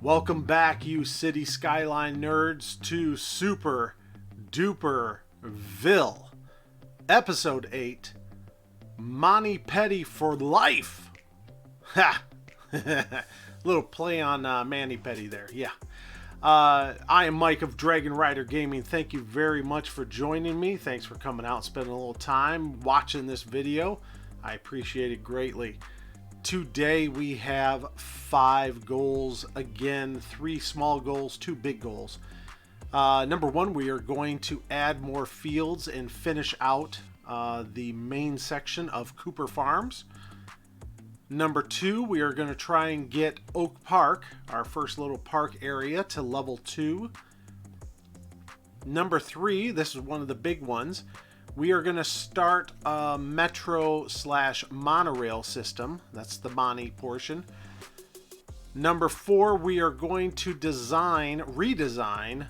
Welcome back, you city skyline nerds, to Super-Duperville, Episode 8, MONI PEDI for life. Ha! Little play on Mani Pedi there, yeah. I am Mike of Dragon Rider Gaming. Thank you very much for joining me. Thanks for coming out and spending a little time watching this video. I appreciate it greatly. Today we have 5 goals. Again, 3 small goals, 2 big goals. Number 1, we are going to add more fields and finish out the main section of Cooper Farms. Number 2, we are going to try and get Oak Park, our first little park area, to level 2. Number 3, this is one of the big ones. We are going to start a metro/monorail system. That's the MONI portion. Number 4, we are going to redesign,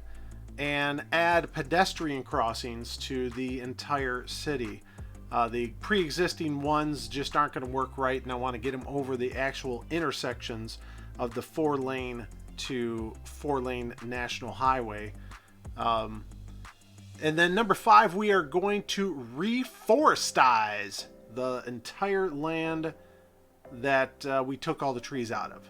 and add pedestrian crossings to the entire city. The pre-existing ones just aren't going to work right, and I want to get them over the actual intersections of the 4-lane to 4-lane national highway. And then number 5, we are going to reforestize the entire land that we took all the trees out of.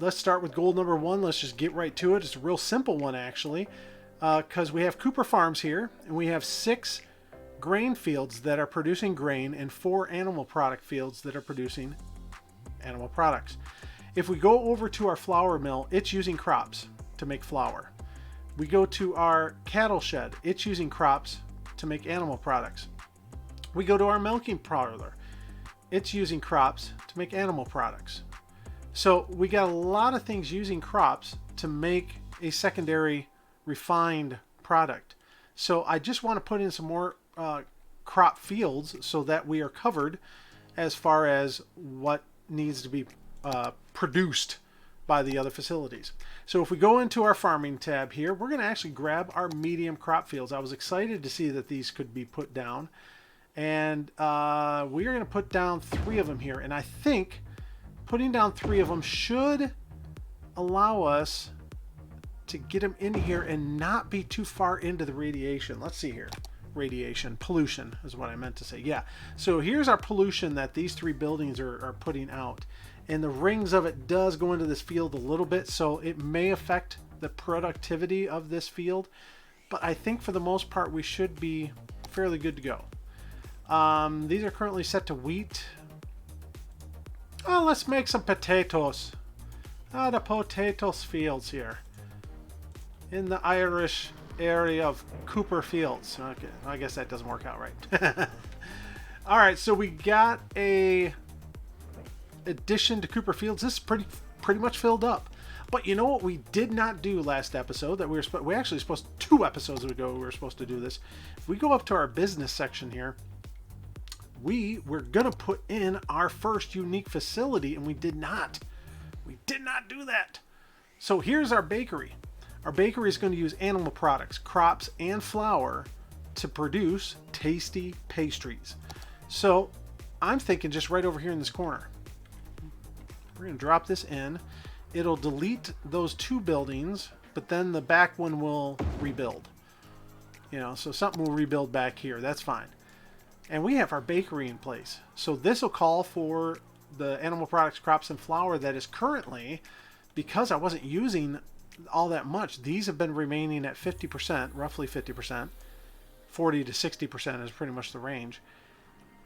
Let's start with goal number 1. Let's just get right to it. It's a real simple one, actually, because we have Cooper Farms here, and we have 6 grain fields that are producing grain and 4 animal product fields that are producing animal products. If we go over to our flour mill, it's using crops to make flour. We go to our cattle shed, it's using crops to make animal products. We go to our milking parlor, it's using crops to make animal products. So we got a lot of things using crops to make a secondary refined product. So I just want to put in some more crop fields so that we are covered as far as what needs to be produced by the other facilities. So if we go into our farming tab here, we're going to actually grab our medium crop fields. I was excited to see that these could be put down, and we are going to put down 3 of them here, and I think putting down 3 of them should allow us to get them in here and not be too far into the radiation. Let's see here. Pollution is what I meant to say. Yeah, so here's our pollution that these 3 buildings are putting out, and the rings of it does go into this field a little bit, so it may affect the productivity of this field, but I think for the most part we should be fairly good to go. These are currently set to wheat. Oh, let's make some potatoes. The potatoes fields here in the Irish area of Cooper Fields. Okay, I guess that doesn't work out right. All right, so we got a addition to Cooper Fields. This is pretty much filled up. But you know what we did not do last episode that we actually supposed 2 episodes ago we were supposed to do this. If we go up to our business section here, we were gonna put in our first unique facility, and we did not do that. So here's our bakery. Our bakery is going to use animal products, crops, and flour to produce tasty pastries. So I'm thinking just right over here in this corner. We're going to drop this in. It'll delete those 2 buildings, but then the back one will rebuild. You know, so something will rebuild back here. That's fine. And we have our bakery in place. So this will call for the animal products, crops, and flour that is currently, because I wasn't using all that much, these have been remaining at 50%, roughly 50%. 40 to 60% is pretty much the range.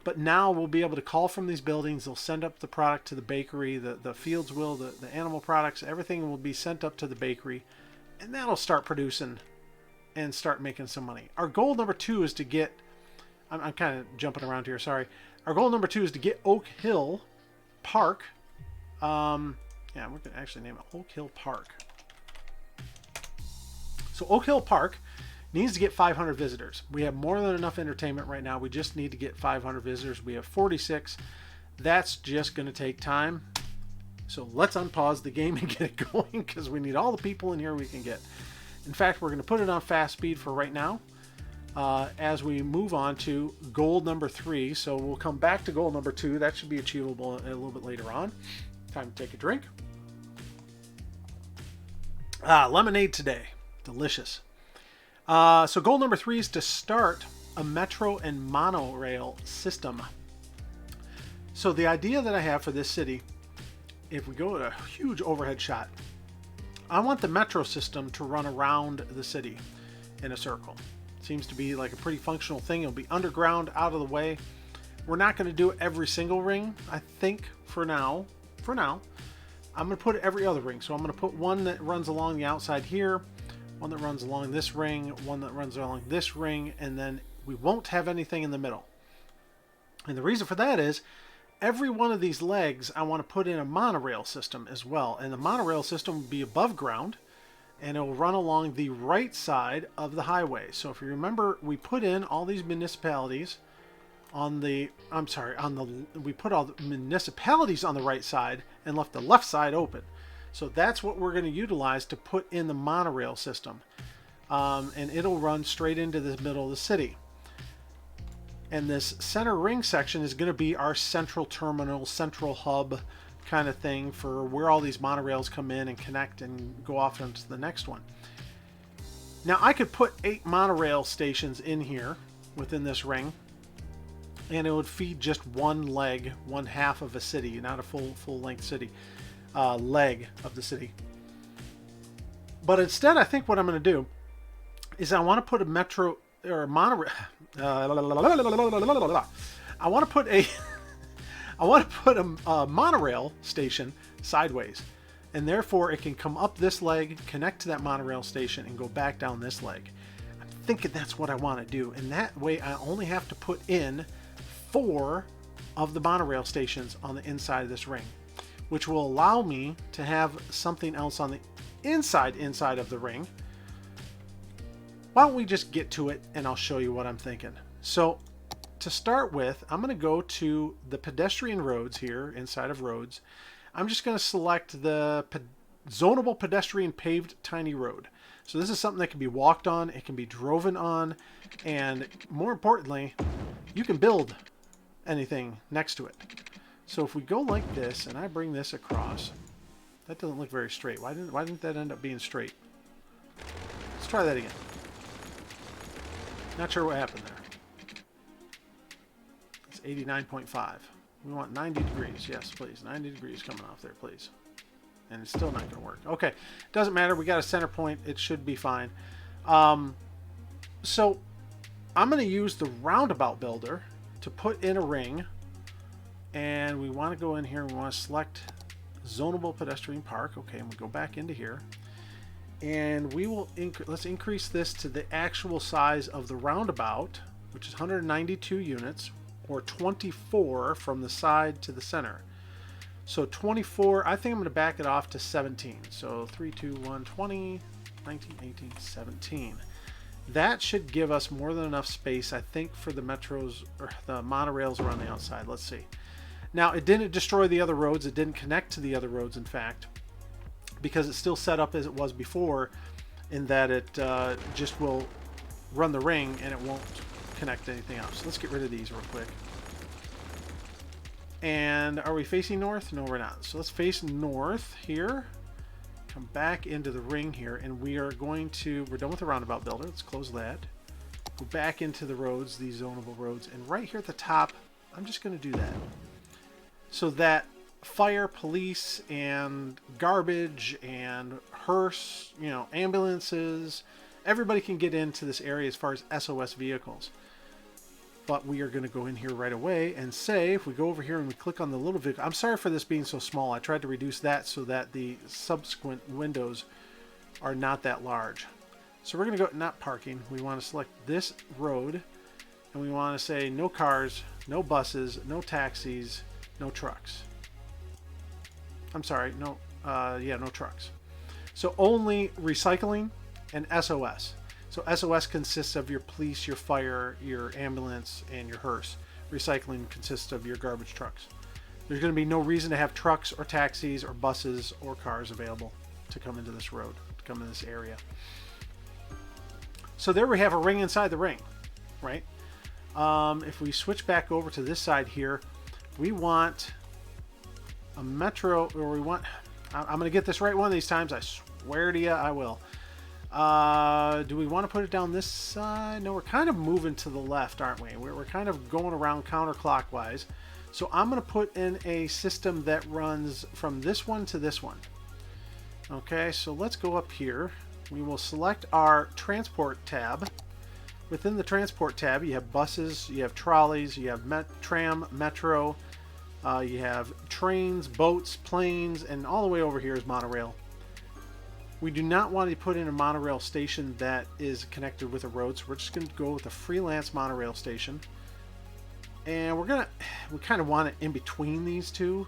But now we'll be able to call from these buildings. They'll send up the product to the bakery. The fields will, the animal products, everything will be sent up to the bakery, and that'll start producing and start making some money. Our goal number 2 is to get, I'm kind of jumping around here, sorry. Our goal number 2 is to get Oak Hill Park. Yeah, we're going to actually name it Oak Hill Park. So Oak Hill Park needs to get 500 visitors. We have more than enough entertainment right now. We just need to get 500 visitors. We have 46. That's just going to take time. So let's unpause the game and get it going, because we need all the people in here we can get. In fact, we're going to put it on fast speed for right now as we move on to goal number 3. So we'll come back to goal number 2. That should be achievable a little bit later on. Time to take a drink. Lemonade today. Delicious. So goal number 3 is to start a metro and monorail system. So the idea that I have for this city, if we go at a huge overhead shot, I want the metro system to run around the city in a circle. Seems to be like a pretty functional thing. It'll be underground, out of the way. We're not going to do every single ring, I think, for now. For now, I'm going to put every other ring. So I'm going to put one that runs along the outside here, one that runs along this ring, one that runs along this ring, and then we won't have anything in the middle. And the reason for that is every one of these legs I want to put in a monorail system as well. And the monorail system will be above ground, and it will run along the right side of the highway. So if you remember, we put in all these municipalities on the, we put all the municipalities on the right side and left the left side open. So that's what we're going to utilize to put in the monorail system. And it'll run straight into the middle of the city. And this center ring section is going to be our central terminal, central hub kind of thing for where all these monorails come in and connect and go off into the next one. Now I could put 8 monorail stations in here within this ring, and it would feed just one leg, one half of a city, not a full length city, leg of the city. But instead, I think what I'm going to do is I want to put a metro or a monorail. I want to put a monorail station sideways, and therefore it can come up this leg, connect to that monorail station, and go back down this leg. I'm thinking that's what I want to do, and that way I only have to put in 4 of the monorail stations on the inside of this ring, which will allow me to have something else on the inside of the ring. Why don't we just get to it and I'll show you what I'm thinking. So to start with, I'm going to go to the pedestrian roads here inside of roads. I'm just going to select the zonable pedestrian paved tiny road. So this is something that can be walked on, it can be driven on, and more importantly, you can build anything next to it. So if we go like this and I bring this across, that doesn't look very straight. Why didn't that end up being straight? Let's try that again. Not sure what happened there. It's 89.5. We want 90 degrees. Yes, please. 90 degrees coming off there, please. And it's still not going to work. Okay. Doesn't matter. We got a center point. It should be fine. So I'm going to use the roundabout builder to put in a ring. And we want to go in here and we want to select zonable pedestrian park. Okay. And we go back into here. And we will let's increase this to the actual size of the roundabout, which is 192 units, or 24 from the side to the center. So 24, I think I'm going to back it off to 17. So 3, 2, 1, 20, 19, 18, 17. That should give us more than enough space, I think, for the metros or the monorails around the outside. Let's see. Now, it didn't destroy the other roads. It didn't connect to the other roads, in fact, because it's still set up as it was before, in that it just will run the ring and it won't connect to anything else. So let's get rid of these real quick. And are we facing north? No, we're not. So let's face north here. Come back into the ring here, and we are going to, we're done with the roundabout builder. Let's close that. Go back into the roads, these zonable roads. And right here at the top, I'm just going to do that. So that fire, police, and garbage, and hearse, ambulances, everybody can get into this area as far as SOS vehicles. But we are going to go in here right away and say, if we go over here and we click on the little vehicle, I'm sorry for this being so small. I tried to reduce that so that the subsequent windows are not that large. So we're going to go, not parking. We want to select this road, and we want to say no cars, no buses, no taxis, no trucks. I'm sorry, no trucks. So only recycling and SOS. So SOS consists of your police, your fire, your ambulance, and your hearse. Recycling consists of your garbage trucks. There's going to be no reason to have trucks or taxis or buses or cars available to come into this road, to come in this area. So there we have a ring inside the ring, right? If we switch back over to this side here, we want a metro, or we want, I'm going to get this right one of these times, I Swear to you, I will. Do we want to put it down this side? No, we're kind of moving to the left, aren't we? We're kind of going around counterclockwise. So I'm going to put in a system that runs from this one to this one. Okay, so let's go up here. We will select our transport tab. Within the transport tab, you have buses, you have trolleys, you have tram, metro, you have trains, boats, planes, and all the way over here is monorail. We do not want to put in a monorail station that is connected with a road, so we're just going to go with a freelance monorail station. And we kind of want it in between these two.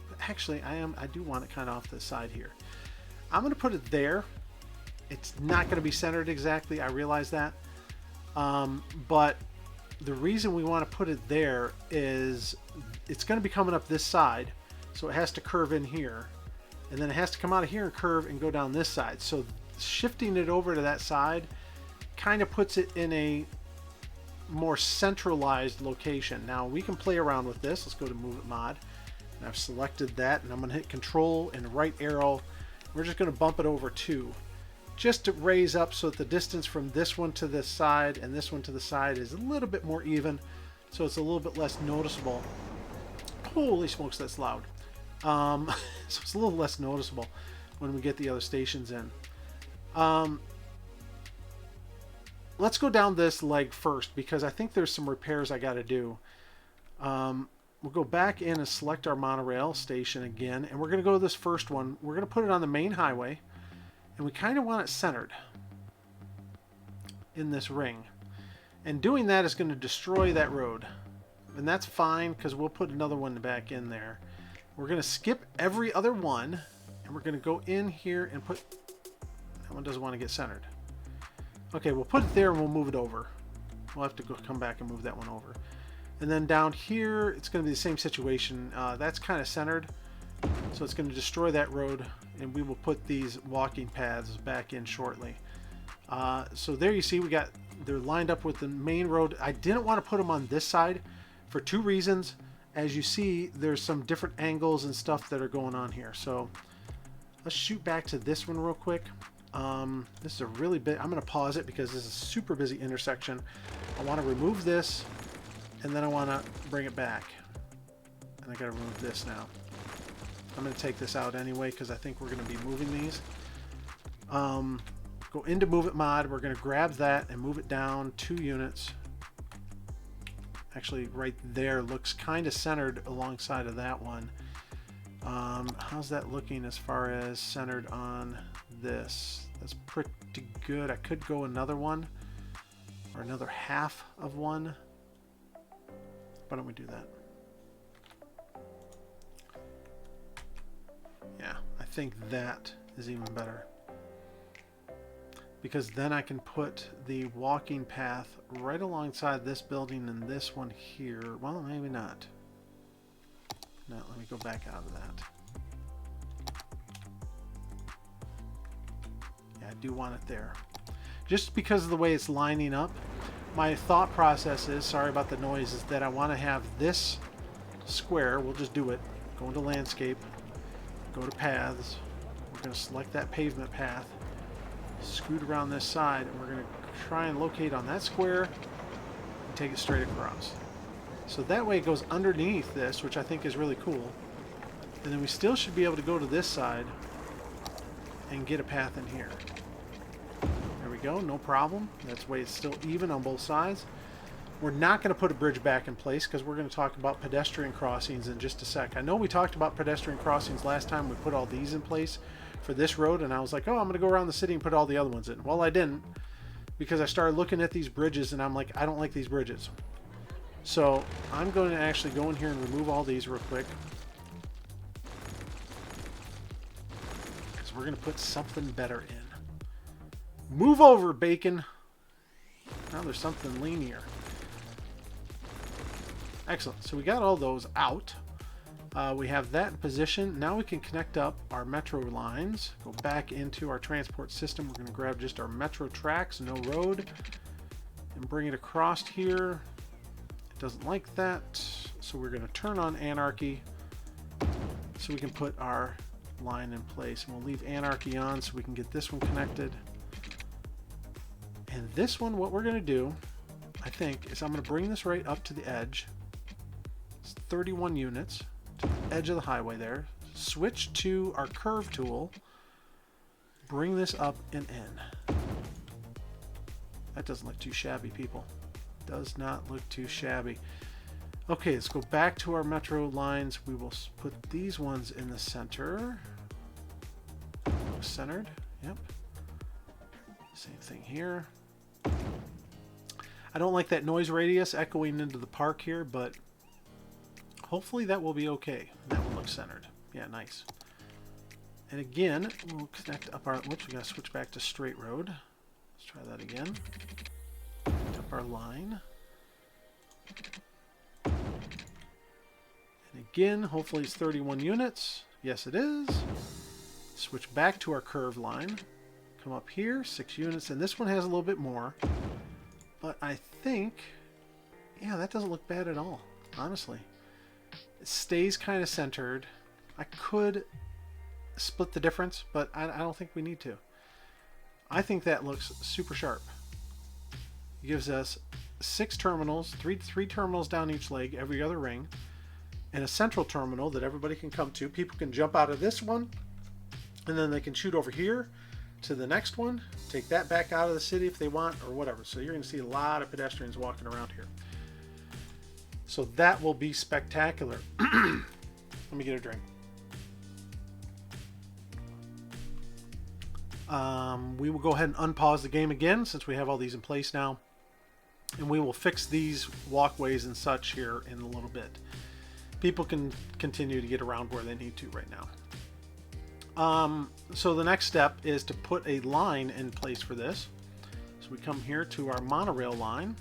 But actually, I do want it kind of off the side here. I'm going to put it there. It's not going to be centered exactly, I realize that. But the reason we want to put it there is it's going to be coming up this side, so it has to curve in here. And then it has to come out of here and curve and go down this side. So shifting it over to that side kind of puts it in a more centralized location. Now we can play around with this. Let's go to Move It Mod. And I've selected that, and I'm going to hit Control and right arrow. We're just going to bump it over 2. Just to raise up so that the distance from this one to this side and this one to the side is a little bit more even. So it's a little bit less noticeable. Holy smokes, that's loud. So it's a little less noticeable when we get the other stations in. Let's go down this leg first because I think there's some repairs I got to do. We'll go back in and select our monorail station again, and we're going to go to this first one. We're going to put it on the main highway, and we kind of want it centered in this ring. And doing that is going to destroy that road, and that's fine because we'll put another one back in there. We're going to skip every other one, and we're going to go in here and put... That one doesn't want to get centered. Okay, we'll put it there and we'll move it over. We'll have to come back and move that one over. And then down here, it's going to be the same situation. That's kind of centered, so it's going to destroy that road, and we will put these walking paths back in shortly. So there you see, they're lined up with the main road. I didn't want to put them on this side for 2 reasons. As you see, there's some different angles and stuff that are going on here. So let's shoot back to this one real quick. This is a really big... I'm going to pause it because this is a super busy intersection. I want to remove this, and then I want to bring it back. And I got to remove this now. I'm going to take this out anyway because I think we're going to be moving these. Go into Move It Mod. We're going to grab that and move it down 2 units. Actually, right there looks kind of centered alongside of that one. How's that looking as far as centered on this? That's pretty good. I could go another one or another half of one. Why don't we do that? Yeah, I think that is even better. Because then I can put the walking path right alongside this building and this one here. Well, maybe not. No, let me go back out of that. Yeah, I do want it there. Just because of the way it's lining up, my thought process is, sorry about the noise, is that I want to have this square. We'll just do it. Go into landscape. Go to paths. We're going to select that pavement path. Scoot around this side, and we're going to try and locate on that square and take it straight across. So that way it goes underneath this, which I think is really cool. And then we still should be able to go to this side and get a path in here. There we go, no problem. That's the way it's still even on both sides. We're not going to put a bridge back in place because we're going to talk about pedestrian crossings in just a sec. I know we talked about pedestrian crossings last time we put all these in place for this road, and I was like, oh, I'm going to go around the city and put all the other ones in. Well, I didn't, because I started looking at these bridges and I'm like, I don't like these bridges. So I'm going to actually go in here and remove all these real quick, because we're going to put something better in. Move over, bacon. Now there's something linear. Excellent. So we got all those out. We have that in position. Now we can connect up our metro lines. Go back into our transport system. We're going to grab just our metro tracks, no road, and bring it across here. It doesn't like that, so we're going to turn on anarchy so we can put our line in place. And we'll leave Anarchy on so we can get this one connected. And this one, what we're going to do, I think, is I'm going to bring this right up to the edge. It's 31 units to the edge of the highway there. Switch to our curve tool. Bring this up and in. That doesn't look too shabby, people. Does not look too shabby. Okay, let's go back to our metro lines. We will put these ones in the center. Centered. Yep. Same thing here. I don't like that noise radius echoing into the park here, but hopefully that will be okay. That will look centered. Yeah, nice. And again, we'll connect up our... Whoops, we got to switch back to straight road. Let's try that again. Connect up our line. And again, hopefully it's 31 units. Yes, it is. Switch back to our curved line. Come up here, 6 units. And this one has a little bit more. But I think... Yeah, that doesn't look bad at all, honestly. It stays kind of centered. I could split the difference, but I don't think we need to. I think that looks super sharp. It gives us 6 terminals, three terminals down each leg, every other ring, and a central terminal that everybody can come to. People can jump out of this one, and then they can shoot over here to the next one, take that back out of the city if they want, or whatever. So you're going to see a lot of pedestrians walking around here. So that will be spectacular. Let me get a drink. We will go ahead and unpause the game again since we have all these in place now. And we will fix these walkways and such here in a little bit. People can continue to get around where they need to right now. So the next step is to put a line in place for this. So we come here to our monorail line.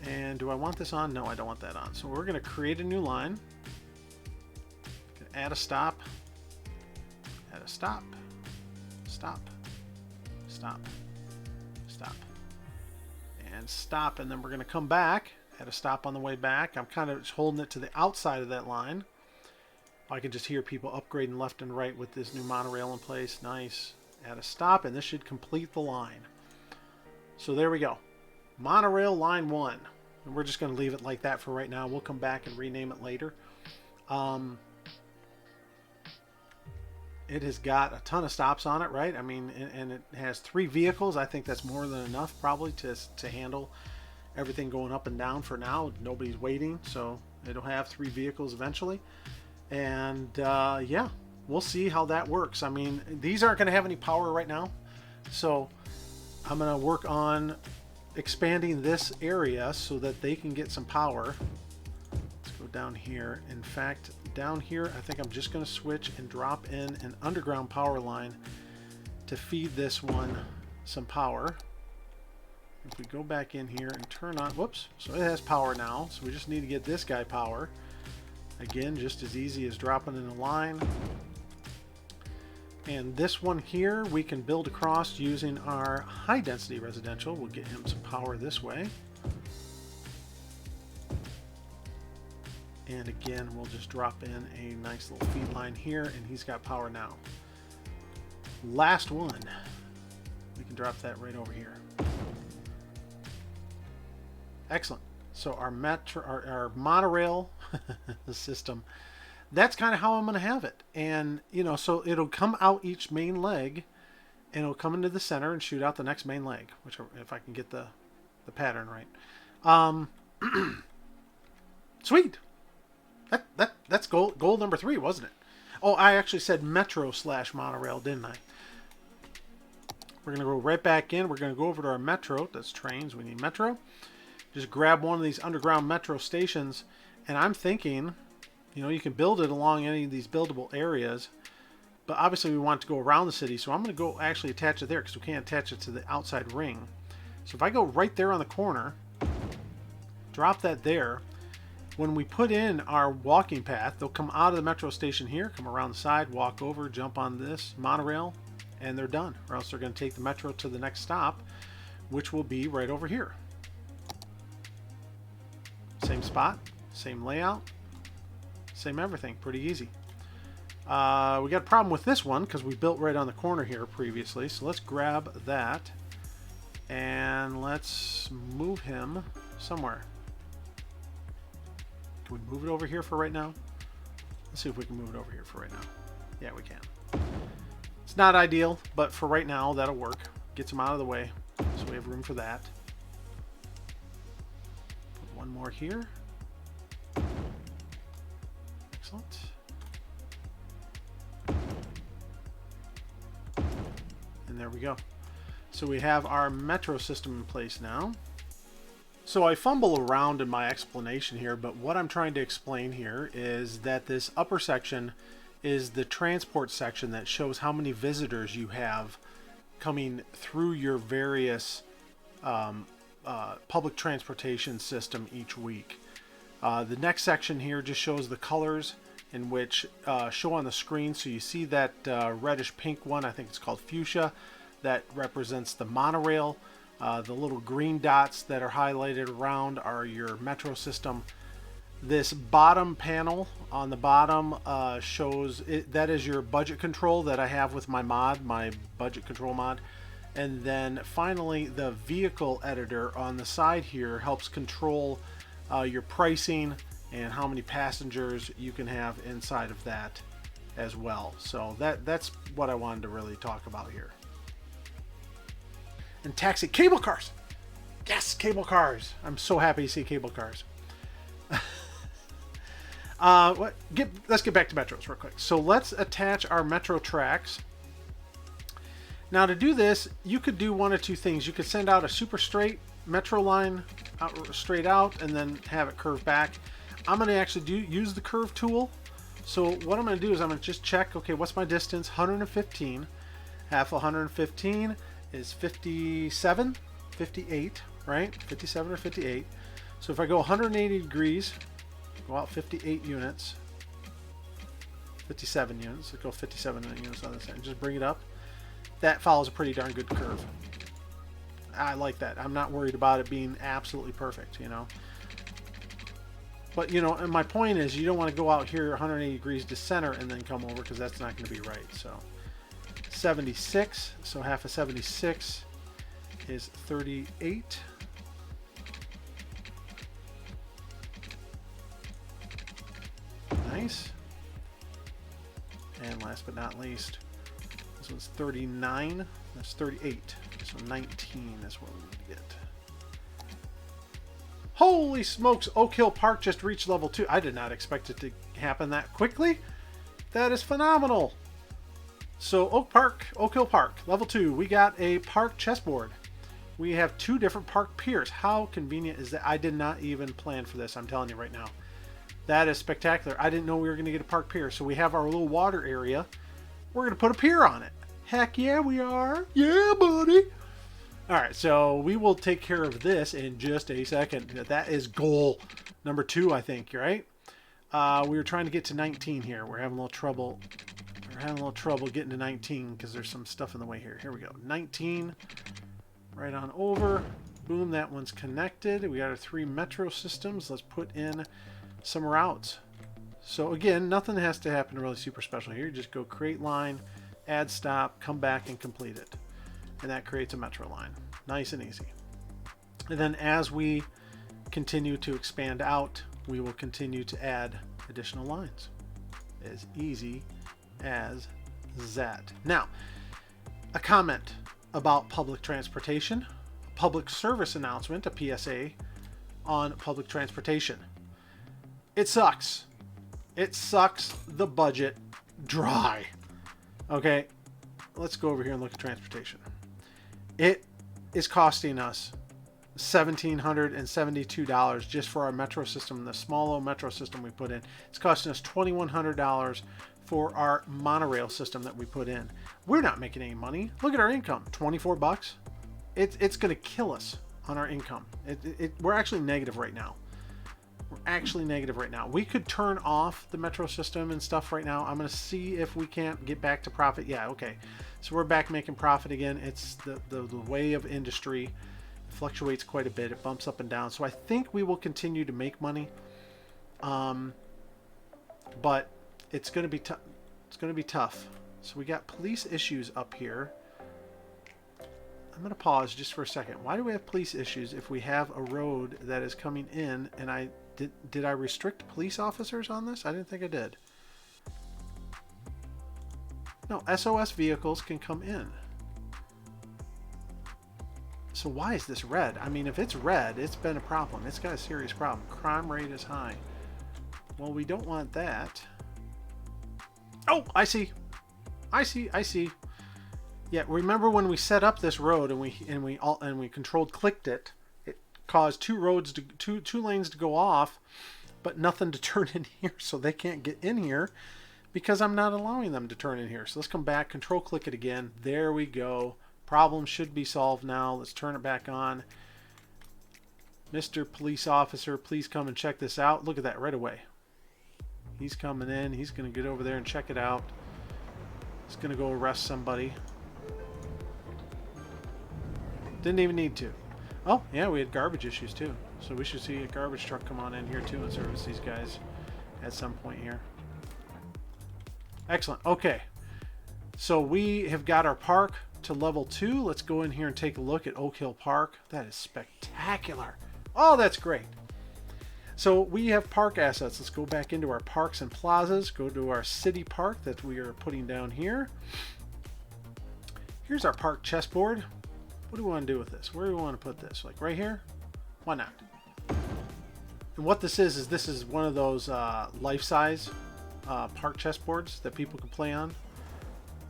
And do I want this on? No, I don't want that on. So we're going to create a new line. Add a stop. Add a stop. Stop. Stop. Stop. And stop. And then we're going to come back. Add a stop on the way back. I'm kind of holding it to the outside of that line. I can just hear people upgrading left and right with this new monorail in place. Nice. Add a stop, and this should complete the line. So there we go. Monorail line 1. And we're just going to leave it like that for right now. We'll come back and rename it later. It has got a ton of stops on it, right? I mean, and it has 3 vehicles. I think that's more than enough probably to handle everything going up and down for now. Nobody's waiting, so it'll have 3 vehicles eventually. And yeah, we'll see how that works. I mean, these aren't going to have any power right now, so I'm going to work on expanding this area so that they can get some power. Let's go down here. In fact, down here, I think I'm just going to switch and drop in an underground power line to feed this one some power. If we go back in here and turn on, whoops, so it has power now, so we just need to get this guy power. Again, just as easy as dropping in a line. And this one here, we can build across using our high density residential. We'll get him some power this way. And again, we'll just drop in a nice little feed line here, and he's got power now. Last one. We can drop that right over here. Excellent. So our monorail system, that's kind of how I'm going to have it. And, you know, so it'll come out each main leg, and it'll come into the center and shoot out the next main leg, which, if I can get the pattern right. Sweet. That's goal number 3, wasn't it? Oh, I actually said metro/monorail, didn't I? We're going to go right back in. We're going to go over to our metro. That's trains. We need metro. Just grab one of these underground metro stations, and I'm thinking, you know, you can build it along any of these buildable areas, but obviously we want it to go around the city, so I'm going to go actually attach it there because we can't attach it to the outside ring. So if I go right there on the corner, drop that there, when we put in our walking path, they'll come out of the metro station here, come around the side, walk over, jump on this monorail, and they're done. Or else they're going to take the metro to the next stop, which will be right over here. Same spot, same layout, same everything. Pretty easy. We got a problem with this one because we built right on the corner here previously. So let's grab that and let's move him somewhere. Can we move it over here for right now? Let's see if we can move it over here for right now. Yeah, we can. It's not ideal, but for right now, that'll work. Gets them out of the way, so we have room for that. Put one more here. Excellent. And there we go. So we have our metro system in place now. So I fumble around in my explanation here, but what I'm trying to explain here is that this upper section is the transport section that shows how many visitors you have coming through your various public transportation system each week. The next section here just shows the colors in which show on the screen. So you see that reddish pink one, I think it's called fuchsia, that represents the monorail. The little green dots that are highlighted around are your metro system. This bottom panel on the bottom shows that is your budget control that I have with my mod, my budget control mod. And then finally the vehicle editor on the side here helps control your pricing and how many passengers you can have inside of that as well. So that's what I wanted to really talk about here. And taxi cable cars. Yes, cable cars. I'm so happy to see cable cars. Let's get back to metros real quick. So let's attach our metro tracks. Now to do this, you could do one of two things. You could send out a super straight metro line straight out and then have it curve back. I'm going to actually use the curve tool. So what I'm going to do is I'm going to just check, okay, what's my distance? 115. Half 115 is 57, 58, right? 57 or 58. So if I go 180 degrees, go out 58 units, 57 units, let's go 57 units on this side, just bring it up. That follows a pretty darn good curve. I like that. I'm not worried about it being absolutely perfect, you know. But, you know, and my point is you don't want to go out here 180 degrees to center and then come over because that's not going to be right. So 76, so half of 76 is 38. Nice. And last but not least, this one's 39. That's 38. So 19 is what we need to get. Holy smokes, Oak Hill Park just reached level 2. I did not expect it to happen that quickly. That is phenomenal. So Oak Hill Park, level 2. We got a park chessboard. We have 2 different park piers. How convenient is that? I did not even plan for this, I'm telling you right now. That is spectacular. I didn't know we were going to get a park pier. So we have our little water area. We're going to put a pier on it. Heck yeah, we are. Yeah, buddy. All right, so we will take care of this in just a second. That is goal number 2, I think, right? We were trying to get to 19 here. We're having a little trouble. We're having a little trouble getting to 19 because there's some stuff in the way here. Here we go. 19. Right on over. Boom, that one's connected. We got our 3 metro systems. Let's put in some routes. So again, nothing has to happen really super special here. Just go create line, add stop, come back and complete it. And that creates a metro line. Nice and easy. And then as we continue to expand out, we will continue to add additional lines. As easy as that. Now, a comment about public transportation, a public service announcement, a PSA on public transportation. It sucks. It sucks the budget dry. Okay, let's go over here and look at transportation. It is costing us $1,772 just for our metro system, the small little metro system we put in. It's costing us $2,100 for our monorail system that we put in. We're not making any money. Look at our income, 24 bucks. It's going to kill us on our income. We're actually negative right now. We're actually negative right now. We could turn off the metro system and stuff right now. I'm going to see if we can't get back to profit. Yeah, okay. So we're back making profit again. It's the way of industry. It fluctuates quite a bit. It bumps up and down. So I think we will continue to make money. But it's going to be tough. It's going to be tough. So we got police issues up here. I'm going to pause just for a second. Why do we have police issues if we have a road that is coming in and I did I restrict police officers on this? I didn't think I did. No, SOS vehicles can come in. So why is this red? I mean, if it's red, it's been a problem. It's got a serious problem. Crime rate is high. Well, we don't want that. Oh, I see. I see. Yeah, remember when we set up this road and we controlled clicked it, it caused two lanes to go off, but nothing to turn in here, so they can't get in here because I'm not allowing them to turn in here. So let's come back, control click it again. There we go. Problem should be solved now. Let's turn it back on. Mr. Police Officer, please come and check this out. Look at that right away. He's coming in. He's going to get over there and check it out. He's going to go arrest somebody. Didn't even need to. Oh, yeah, we had garbage issues too. So we should see a garbage truck come on in here too and service these guys at some point here. Excellent. Okay. So we have got our park to level 2. Let's go in here and take a look at Oak Hill Park. That is spectacular. Oh, that's great. So we have park assets. Let's go back into our parks and plazas. Go to our city park that we are putting down here. Here's our park chessboard. What do we want to do with this? Where do we want to put this? Like right here? Why not? And what this is this is one of those life-size park chessboards that people can play on.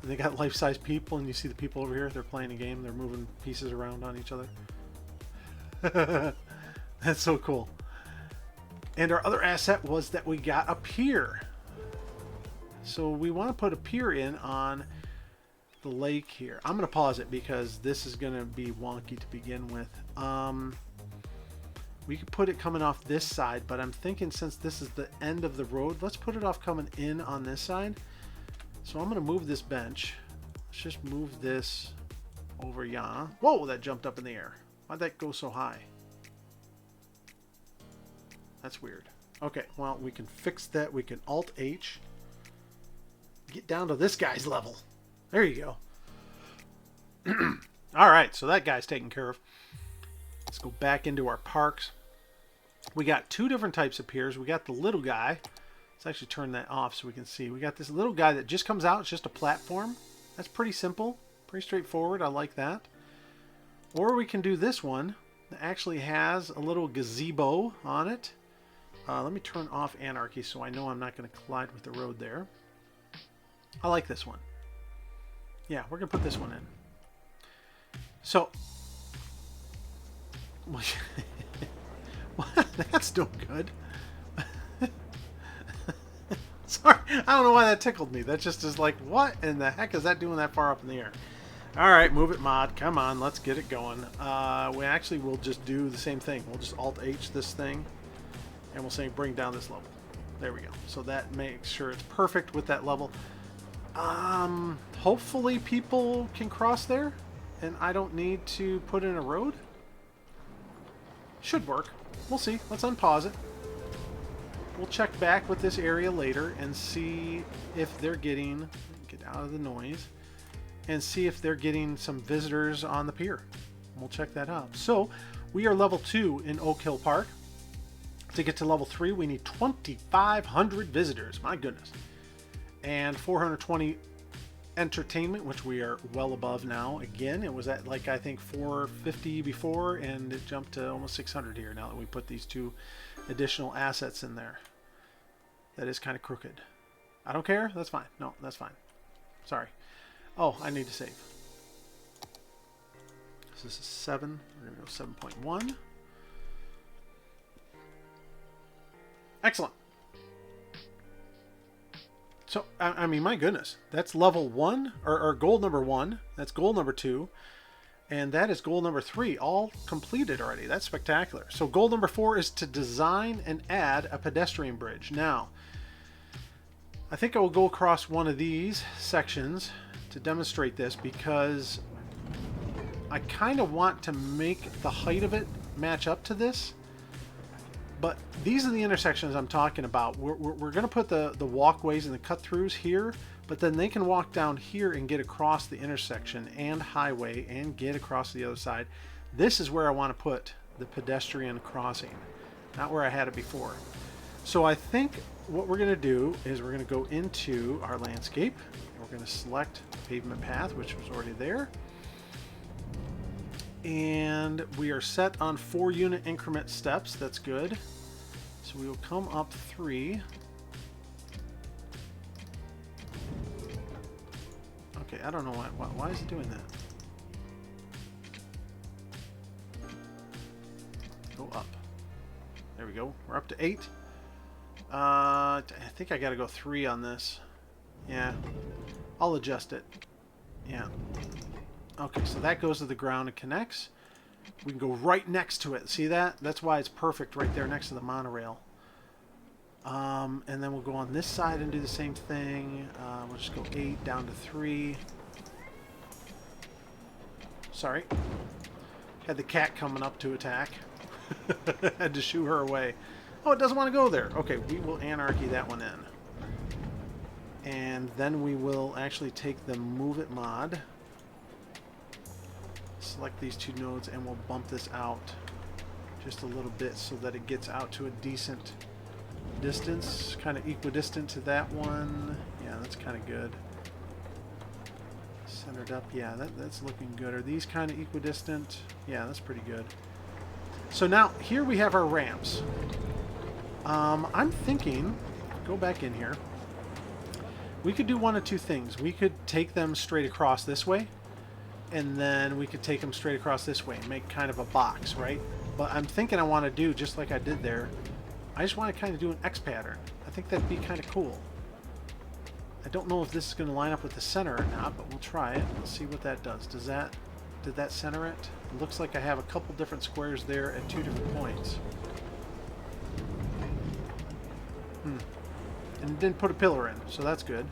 And they got life-size people, and you see the people over here. They're playing a game. They're moving pieces around on each other. That's so cool. And our other asset was that we got a pier. So we want to put a pier in on the lake here. I'm going to pause it because this is going to be wonky to begin with. We could put it coming off this side, but I'm thinking since this is the end of the road, let's put it off coming in on this side. So I'm going to move this bench. Let's just move this over here. Whoa, that jumped up in the air. Why'd that go so high? That's weird. Okay, well, we can fix that. We can Alt-H. Get down to this guy's level. There you go. All right, so that guy's taken care of. Let's go back into our parks. We got two different types of piers. We got the little guy. Let's actually turn that off so we can see. We got this little guy that just comes out. It's just a platform. That's pretty simple. Pretty straightforward. I like that. Or we can do this one that actually has a little gazebo on it. Let me turn off Anarchy so I know I'm not going to collide with the road there. I like this one. Yeah, we're going to put this one in. So, that's no good. Sorry, I don't know why that tickled me. That just is like, what in the heck is that doing that far up in the air? All right, move it, mod. Come on, let's get it going. We actually will just do the same thing. We'll just Alt-H this thing, and we'll say bring down this level. There we go. So that makes sure it's perfect with that level. Hopefully people can cross there, and I don't need to put in a road. Should work. We'll see. Let's unpause it. We'll check back with this area later and see if they're getting, get out of the noise, and see if they're getting some visitors on the pier. We'll check that out. So we are level 2 in Oak Hill Park. To get to level 3, we need 2,500 visitors. My goodness. And 420 entertainment, which we are well above now. Again, it was at like I think 450 before, and it jumped to almost 600 here now that we put these two additional assets in there. That is kind of crooked. I don't care. That's fine. No, that's fine. Sorry. Oh, I need to save. So this is 7. We're going to go 7.1. Excellent. So, I mean, my goodness. That's level 1, or goal number 1. That's goal number 2. And that is goal number 3, all completed already. That's spectacular. So goal number 4 is to design and add a pedestrian bridge. Now, I think I will go across one of these sections to demonstrate this because I kind of want to make the height of it match up to this. But these are the intersections I'm talking about. We're going to put the walkways and the cut-throughs here, but then they can walk down here and get across the intersection and highway and get across the other side. This is where I want to put the pedestrian crossing, not where I had it before. So I think what we're going to do is we're going to go into our landscape. We're going to select pavement path, which was already there. And we are set on 4 unit increment steps. That's good. So we will come up 3. Okay, I don't know why is it doing that? Go up. There we go. We're up to 8. I think I got to go 3 on this. Yeah, I'll adjust it. Yeah. Okay, so that goes to the ground and connects. We can go right next to it. See that? That's why it's perfect right there next to the monorail. And then we'll go on this side and do the same thing. We'll just go 8 down to 3. Sorry. Had the cat coming up to attack. Had to shoo her away. Oh, it doesn't want to go there. Okay, we will anarchy that one in. And then we will actually take the Move It mod. Select these 2 nodes and we'll bump this out just a little bit so that it gets out to a decent distance, kind of equidistant to that one. Yeah, that's kind of good. Centered up, yeah, that's looking good. Are these kind of equidistant? Yeah, that's pretty good. So now here we have our ramps. I'm thinking, go back in here. We could do one of 2 things. We could take them straight across this way, and then we could take them straight across this way and make kind of a box, right? But I'm thinking I want to do just like I did there. I just want to kind of do an X pattern. I think that'd be kind of cool. I don't know if this is going to line up with the center or not, but we'll try it. Let's see what that does. Did that center it? It looks like I have a couple different squares there at 2 different points. And it didn't put a pillar in, so that's good.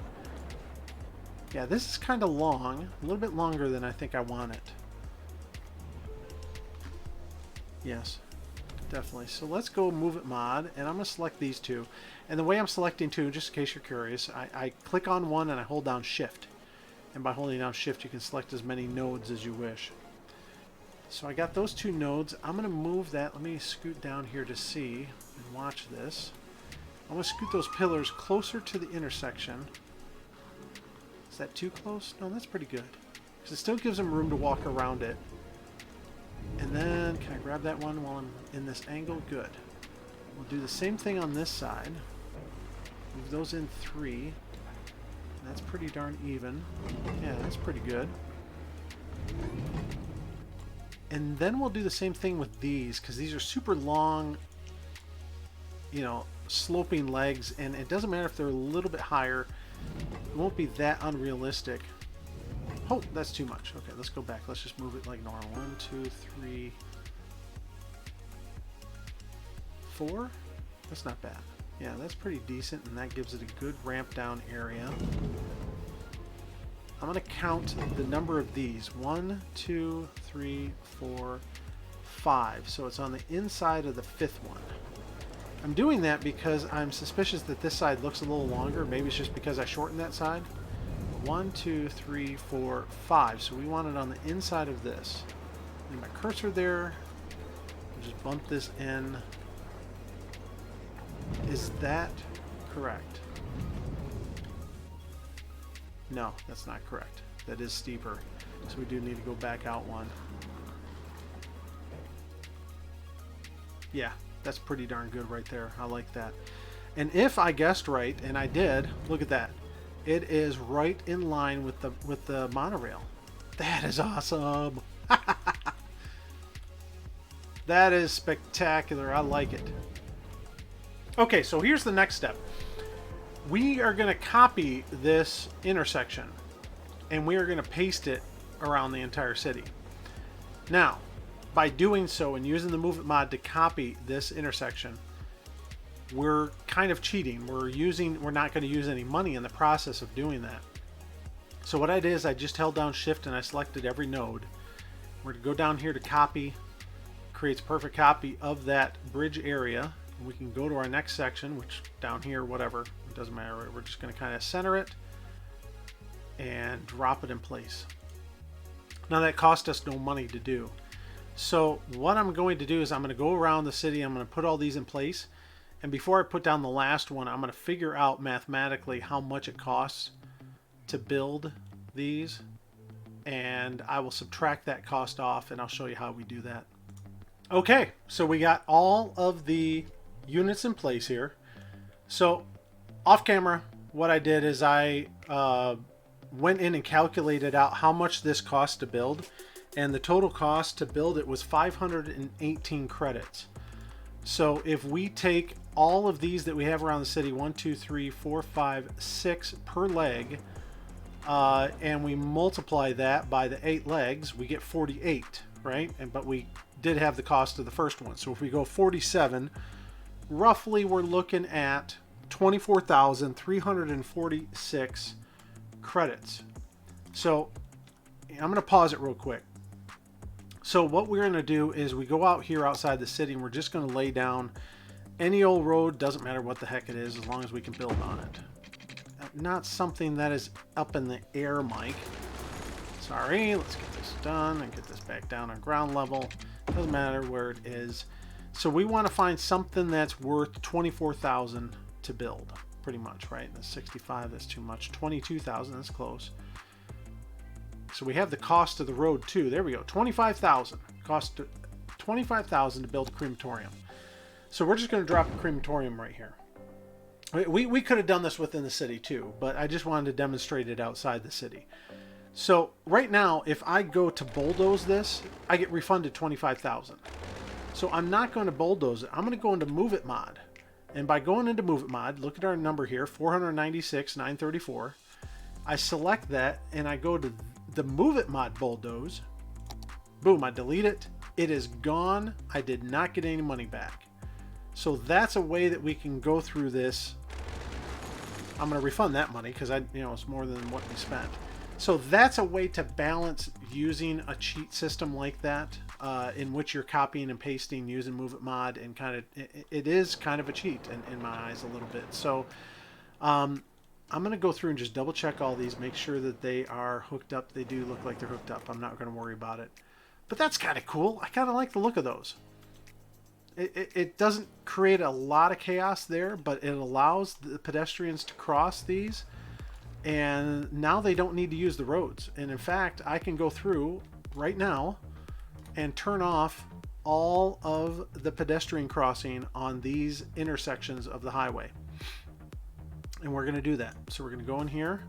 Yeah, this is kind of long. A little bit longer than I think I want it. Yes, definitely. So let's go Move It mod, and I'm going to select these 2. And the way I'm selecting 2, just in case you're curious, I click on one and I hold down Shift. And by holding down Shift, you can select as many nodes as you wish. So I got those 2 nodes. I'm going to move that. Let me scoot down here to see and watch this. I'm going to scoot those pillars closer to the intersection. Is that too close? No, that's pretty good. Because it still gives them room to walk around it. And then, can I grab that one while I'm in this angle? Good. We'll do the same thing on this side. Move those in 3. That's pretty darn even. Yeah, that's pretty good. And then we'll do the same thing with these, because these are super long, you know, sloping legs, and it doesn't matter if they're a little bit higher. It won't be that unrealistic. Oh, that's too much. Okay, let's go back. Let's just move it like normal. 1, 2, 3, 4. That's not bad. Yeah, that's pretty decent, and that gives it a good ramp down area. I'm going to count the number of these. 1, 2, 3, 4, 5. So it's on the inside of the 5th one. I'm doing that because I'm suspicious that this side looks a little longer. Maybe it's just because I shortened that side. 1, 2, 3, 4, 5. So we want it on the inside of this. Leave my cursor there. I'll just bump this in. Is that correct? No, that's not correct. That is steeper. So we do need to go back out one. Yeah, that's pretty darn good right there. I like that. And if I guessed right, and I did, look at that. It is right in line with the monorail. That is awesome. That is spectacular. I like it. Okay, so here's the next step. We are going to copy this intersection, and we are going to paste it around the entire city. Now, by doing so and using the Move It mod to copy this intersection, we're kind of cheating. We're not going to use any money in the process of doing that. So what I did is I just held down Shift and I selected every node. We're going to go down here to copy. Creates a perfect copy of that bridge area. We can go to our next section, which down here, whatever, it doesn't matter. We're just going to kind of center it and drop it in place. Now that cost us no money to do. So what I'm going to do is I'm going to go around the city. I'm going to put all these in place. And before I put down the last one, I'm going to figure out mathematically how much it costs to build these. And I will subtract that cost off, and I'll show you how we do that. Okay, so we got all of the units in place here. So off camera, what I did is I went in and calculated out how much this cost to build. And the total cost to build it was 518 credits. So if we take all of these that we have around the city, 1, 2, 3, 4, 5, 6 per leg, and we multiply that by the 8 legs, we get 48, right? But we did have the cost of the first one. So if we go 47, roughly we're looking at 24,346 credits. So I'm going to pause it real quick. So what we're going to do is we go out here outside the city, and we're just going to lay down any old road, doesn't matter what the heck it is, as long as we can build on it. Not something that is up in the air, Mike. Sorry, let's get this done and get this back down on ground level. Doesn't matter where it is. So we want to find something that's worth 24,000 to build, pretty much, right? That's 65, that's too much. 22,000, that's close. So we have the cost of the road too. There we go. 25,000. Cost 25,000 to build a crematorium. So we're just going to drop a crematorium right here. We could have done this within the city too, but I just wanted to demonstrate it outside the city. So right now, if I go to bulldoze this, I get refunded 25,000. So I'm not going to bulldoze it. I'm going to go into Move It Mod. And by going into Move It Mod, look at our number here, 496,934. I select that and I go to the Move It Mod bulldoze. Boom, I delete it. It is gone. I did not get any money back. So that's a way that we can go through this. I'm going to refund that money because it's more than what we spent. So that's a way to balance using a cheat system like that, in which you're copying and pasting using Move It Mod, and kind of it is kind of a cheat in my eyes a little bit. So I'm going to go through and just double check all these, make sure that they are hooked up. They do look like they're hooked up. I'm not going to worry about it. But that's kind of cool. I kind of like the look of those. It doesn't create a lot of chaos there, but it allows the pedestrians to cross these. And now they don't need to use the roads. And in fact, I can go through right now and turn off all of the pedestrian crossing on these intersections of the highway. And we're going to do that. So we're going to go in here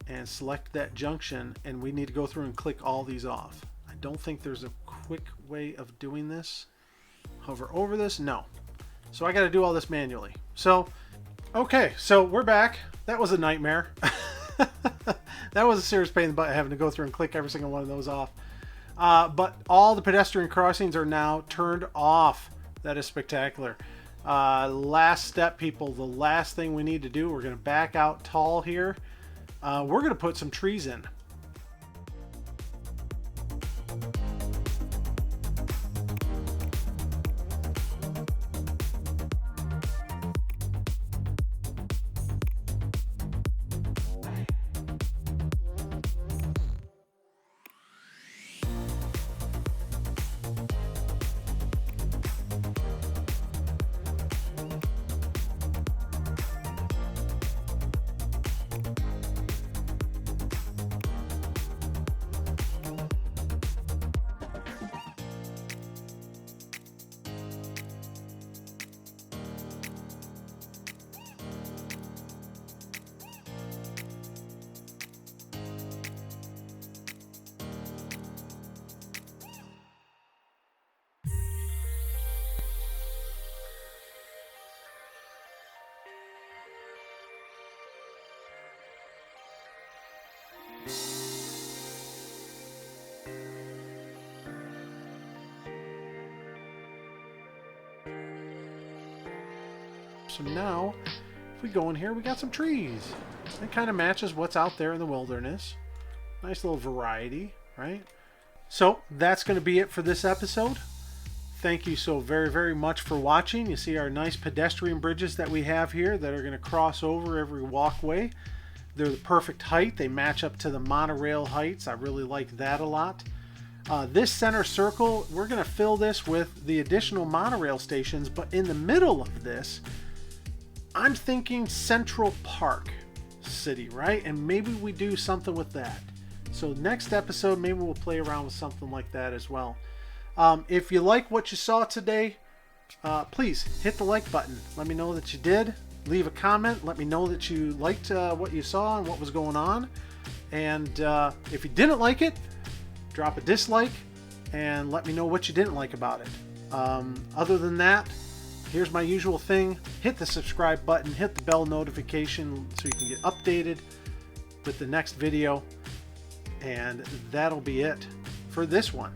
and select that junction, and we need to go through and click all these off. I don't think there's a quick way of doing this. Hover over this? No. So I got to do all this manually. So, okay, so we're back. That was a nightmare. That was a serious pain in the butt, having to go through and click every single one of those off. But all the pedestrian crossings are now turned off. That is spectacular. Last step, people. The last thing we need to do, we're going to back out tall here. We're going to put some trees in. So now, if we go in here, we got some trees. It kind of matches what's out there in the wilderness. Nice little variety, right? So that's going to be it for this episode. thank you so very, very much for watching. You see our nice pedestrian bridges that we have here that are going to cross over every walkway. They're the perfect height. They match up to the monorail heights. I really like that a lot. This center circle, we're going to fill this with the additional monorail stations, but in the middle of this, I'm thinking Central Park City, right? And maybe we do something with that. So next episode, maybe we'll play around with something like that as well. If you like what you saw today, please hit the like button. Let me know that you did. Leave a comment. Let me know that you liked what you saw and what was going on. And if you didn't like it, drop a dislike and let me know what you didn't like about it. Other than that, here's my usual thing. Hit the subscribe button, hit the bell notification so you can get updated with the next video. And that'll be it for this one.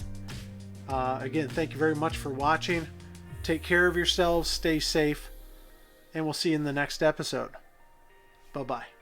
Again, thank you very much for watching. Take care of yourselves, stay safe, and we'll see you in the next episode. Bye-bye.